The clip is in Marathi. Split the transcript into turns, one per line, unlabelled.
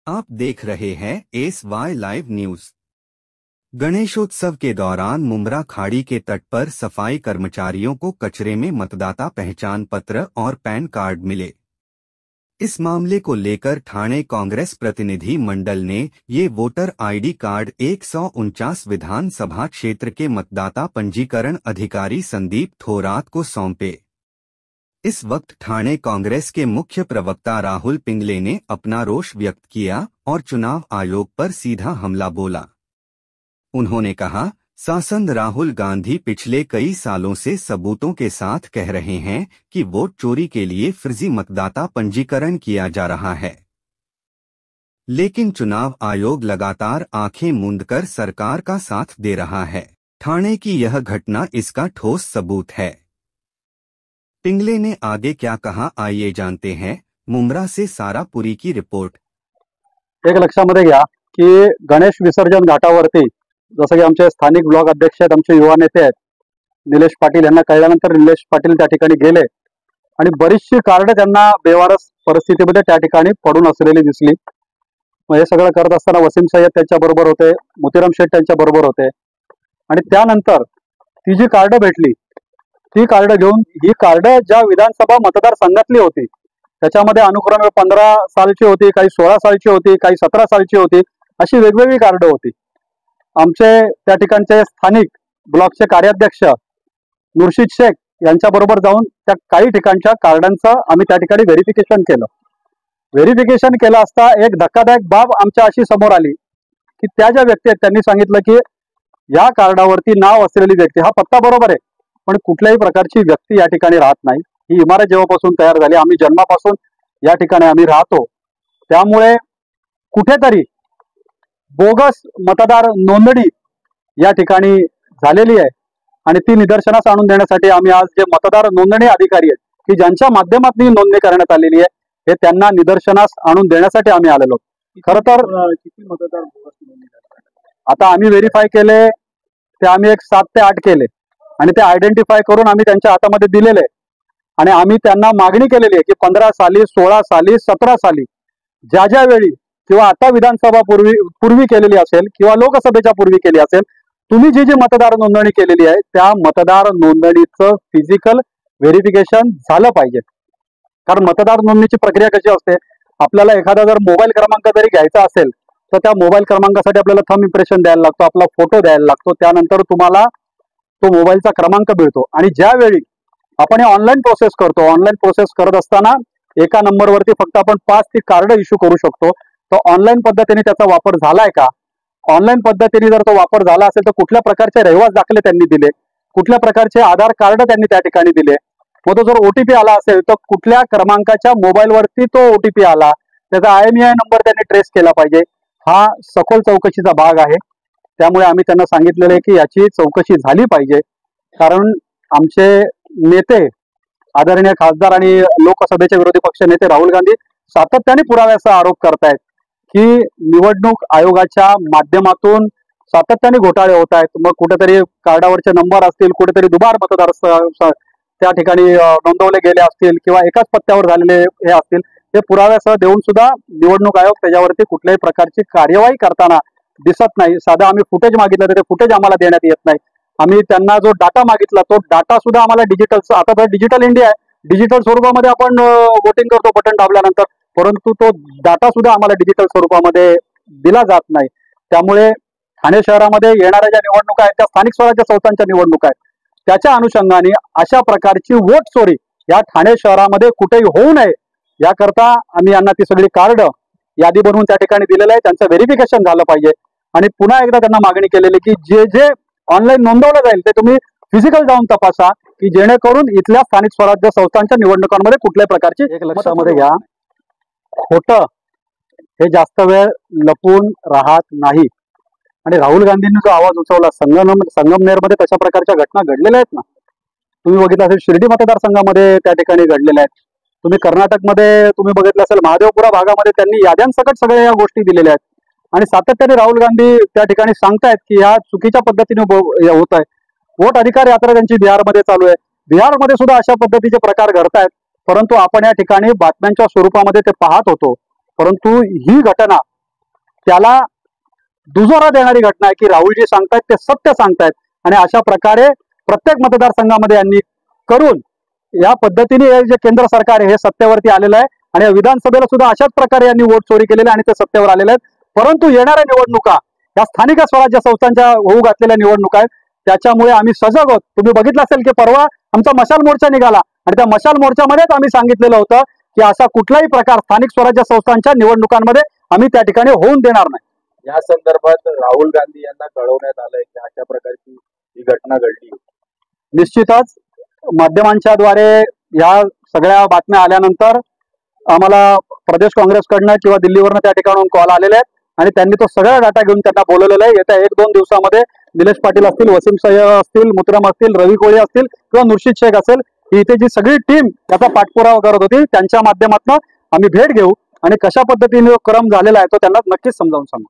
आप देख रहे हैं SY लाइव न्यूज। गणेशोत्सव के दौरान मुंब्रा खाड़ी के तट पर सफाई कर्मचारियों को कचरे में मतदाता पहचान पत्र और पैन कार्ड मिले। इस मामले को लेकर ठाणे कांग्रेस प्रतिनिधि मंडल ने ये वोटर आईडी कार्ड 149 विधानसभा क्षेत्र के मतदाता पंजीकरण अधिकारी संदीप थोरात को सौंपे। इस वक्त ठाणे कांग्रेस के मुख्य प्रवक्ता राहुल पिंगले ने अपना रोष व्यक्त किया और चुनाव आयोग पर सीधा हमला बोला। उन्होंने कहा, सांसद राहुल गांधी पिछले कई सालों से सबूतों के साथ कह रहे हैं कि वोट चोरी के लिए फर्जी मतदाता पंजीकरण किया जा रहा है, लेकिन चुनाव आयोग लगातार आंखें मूंदकर सरकार का साथ दे रहा है। ठाणे की यह घटना इसका ठोस सबूत है। पिंगले ने आगे क्या कहा, आइए जानते हैं। मुंब्रा से सारापुरी की रिपोर्ट।
एक लक्षामध्ये घ्या की गणेश विसर्जन घाटावरती जसं की आमचे स्थानिक ब्लॉक अध्यक्ष आहेत, आमचे युवा नेते आहेत निलेश पाटील यांना कळल्यानंतर निलेश पाटील त्या ठिकाणी गेले आणि बरीचशी कार्ड त्यांना बेवारस परिस्थितीमध्ये त्या ठिकाणी पडून असलेली दिसली। हे सगळं करत असताना वसीम सय्यद त्यांच्या बरोबर होते, मोतीराम शेठ त्यांच्या बरोबर होते आणि त्यानंतर ती जी कार्ड भेटली ती कार्ड घेऊन ही कार्ड ज्या विधानसभा मतदारसंघातली होती त्याच्यामध्ये अनुक्रमे 15 सालची होती, काही 16 सालची होती, काही 17 सालची होती, अशी वेगवेगळी कार्ड होती। आमचे त्या ठिकाणचे स्थानिक ब्लॉकचे कार्याध्यक्ष मुर्शिद शेख यांच्या बरोबर जाऊन त्या काही ठिकाणच्या कार्डांचं आम्ही त्या ठिकाणी व्हेरिफिकेशन केलं। व्हेरिफिकेशन केलं असता एक धक्कादायक बाब आमच्या अशी समोर आली की त्या ज्या व्यक्ती आहेत त्यांनी सांगितलं की या कार्डावरती नाव असलेली व्यक्ती, हा पत्ता बरोबर आहे पण कुठल्याही प्रकारची व्यक्ती या ठिकाणी राहत नाही। ही इमारत जेव्हापासून तयार झाली, आम्ही जन्मापासून या ठिकाणी आम्ही राहतो, त्यामुळे कुठेतरी बोगस मतदार नोंदणी या ठिकाणी झालेली आहे आणि ती निदर्शनास आणून देण्यासाठी आम्ही आज जे मतदार नोंदणी अधिकारी आहेत की ज्यांच्या माध्यमातून नोंदणी करण्यात आलेली आहे हे त्यांना निदर्शनास आणून देण्यासाठी आम्ही आलेलो। खरं तर किती मतदार बोगस नोंदणी आता आम्ही व्हेरीफाय केले ते आम्ही एक 7 ते 8 केले आणि ते आयडेंटिफाय करून आम्ही त्यांच्या हातामध्ये दिलेले आणि आम्ही त्यांना मागणी केलेली आहे की 15 साली, 16 साली, 17 साली ज्या ज्या वेळी किंवा आता विधानसभा पूर्वी केलेली असेल किंवा लोकसभेच्या पूर्वी केली असेल, तुम्ही जी जी मतदार नोंदणी केलेली आहे त्या मतदार नोंदणीचं फिजिकल व्हेरिफिकेशन झालं पाहिजे। कारण मतदार नोंदणीची प्रक्रिया कशी असते, आपल्याला एखादा जर मोबाईल क्रमांक जरी घ्यायचा असेल तर त्या मोबाईल क्रमांकासाठी आपल्याला थंब इम्प्रेशन द्यायला लागतो, आपला फोटो द्यायला लागतो, त्यानंतर तुम्हाला तो मोबाईलचा क्रमांक मिळतो। आणि ज्यावेळी आपण हे ऑनलाईन प्रोसेस करतो, ऑनलाईन प्रोसेस करत असताना एका नंबरवरती फक्त आपण 5 ती कार्ड इश्यू करू शकतो। तो ऑनलाईन पद्धतीने त्याचा वापर झालाय का, ऑनलाईन पद्धतीने जर तो वापर झाला असेल तर कुठल्या प्रकारचे रहिवास दाखले त्यांनी दिले, कुठल्या प्रकारचे आधार कार्ड त्यांनी त्या ठिकाणी दिले, मग तो जर ओटीपी आला असेल तर कुठल्या क्रमांकाच्या मोबाईलवरती तो ओटीपी आला, त्याचा IMEI नंबर त्यांनी ट्रेस केला पाहिजे। हा सखोल चौकशीचा भाग आहे, त्यामुळे आम्ही त्यांना सांगितलेलं आहे की याची चौकशी झाली पाहिजे। कारण आमचे नेते आदरणीय खासदार आणि लोकसभेचे विरोधी पक्ष नेते राहुल गांधी सातत्याने पुराव्याचा आरोप करतायत की निवडणूक आयोगाच्या माध्यमातून सातत्याने घोटाळे होत आहेत। मग कुठेतरी कार्डावरचे नंबर असतील, कुठेतरी दुबार मतदार त्या ठिकाणी नोंदवले गेले असतील किंवा एकाच पत्त्यावर झालेले हे असतील, हे पुराव्यासह देऊन सुद्धा निवडणूक आयोग त्याच्यावरती कुठल्याही प्रकारची कार्यवाही करताना दिसत नाही। साधा आम्ही फुटेज मागितलं तर ते फुटेज आम्हाला देण्यात येत नाही। आम्ही त्यांना जो डाटा मागितला तो डाटा सुद्धा आम्हाला डिजिटल, आता तर डिजिटल इंडिया आहे, डिजिटल स्वरूपामध्ये आपण वोटिंग करतो बटन दाबल्यानंतर, परंतु तो डाटा सुद्धा आम्हाला डिजिटल स्वरूपामध्ये दिला जात नाही। त्यामुळे ठाणे शहरामध्ये येणाऱ्या ज्या निवडणुका आहेत त्या स्थानिक स्वराज्य संस्थांच्या निवडणुका आहेत, त्याच्या अनुषंगाने अशा प्रकारची वोट चोरी या ठाणे शहरामध्ये कुठेही होऊ नये याकरता आम्ही यांना ती सगळी कार्ड यादी बनवून त्या ठिकाणी दिलेलं आहे, त्यांचं व्हेरिफिकेशन झालं पाहिजे। आणि पुन्हा एकदा त्यांना मागणी केलेली की जे जे ऑनलाईन नोंदवलं जाईल ते तुम्ही फिजिकल जाऊन तपासा की जेणेकरून इथल्या स्थानिक स्वराज्य संस्थांच्या निवडणुकांमध्ये कुठल्याही प्रकारची, एक लक्षामध्ये घ्या, खोटं हे जास्त वेळ लपून राहत नाही। आणि राहुल गांधींनी जो आवाज उचवला संगमनेरमध्ये तशा प्रकारच्या घटना घडलेल्या आहेत ना, तुम्ही बघितलं असेल शिर्डी मतदारसंघामध्ये त्या ठिकाणी घडलेल्या आहेत, तुम्ही कर्नाटकमध्ये तुम्ही बघितलं असेल महादेवपुरा भागामध्ये त्यांनी याद्यांसकट सगळ्या या गोष्टी दिलेल्या आहेत आणि सातत्याने राहुल गांधी त्या ठिकाणी सांगतायत की ह्या चुकीच्या पद्धतीने होत आहे। वोट अधिकार यात्रा त्यांची बिहारमध्ये चालू आहे, बिहारमध्ये सुद्धा अशा पद्धतीचे प्रकार घडतायत, परंतु आपण या ठिकाणी बातम्यांच्या स्वरूपामध्ये ते पाहत होतो। परंतु ही घटना त्याला दुजोरा देणारी घटना आहे की राहुलजी सांगतायत ते सत्य सांगतायत आणि अशा प्रकारे प्रत्येक मतदारसंघामध्ये यांनी करून या पद्धतीने हे जे केंद्र सरकार आहे हे सत्तेवरती आलेलं आहे आणि विधानसभेला सुद्धा अशाच प्रकारे यांनी वोट चोरी केलेले आणि ते सत्तेवर आलेले आहेत. परंतु येणाऱ्या निवडणुका या स्थानिक स्वराज्य संस्थांच्या होऊ घातलेल्या निवडणुका आहेत, त्याच्यामुळे आम्ही सजग आहोत. तुम्ही बघितलं असेल की परवा आमचा मशाल मोर्चा निघाला आणि त्या मशाल मोर्चामध्येच आम्ही सांगितलेलं होतं की असा कुठलाही प्रकार स्थानिक स्वराज्य संस्थांच्या निवडणुकांमध्ये आम्ही त्या ठिकाणी होऊन देणार नाही.
या संदर्भात राहुल गांधी यांना कळवण्यात आलंय की अशा प्रकारची ही घटना घडली.
निश्चितच माध्यमांच्या द्वारे या सगळ्या बातम्या आल्यानंतर आम्हाला प्रदेश काँग्रेसकडनं किंवा दिल्लीवरनं त्या ठिकाणून कॉल आलेले आहेत आणि त्यांनी तो सगळा डाटा घेऊन त्यांना बोलवलेला आहे. येत्या 1-2 दिवसामध्ये निलेश पाटील असतील, वसीम सय्यद असतील, मुतरम असतील, रवी कोळी असतील किंवा नुर्शिद शेख असेल, ही इथे जी सगळी टीम याचा पाठपुरावा करत होती त्यांच्या माध्यमातून आम्ही भेट घेऊ आणि कशा पद्धतीने क्रम झालेला आहे तो त्यांना नक्कीच समजावून सांगू.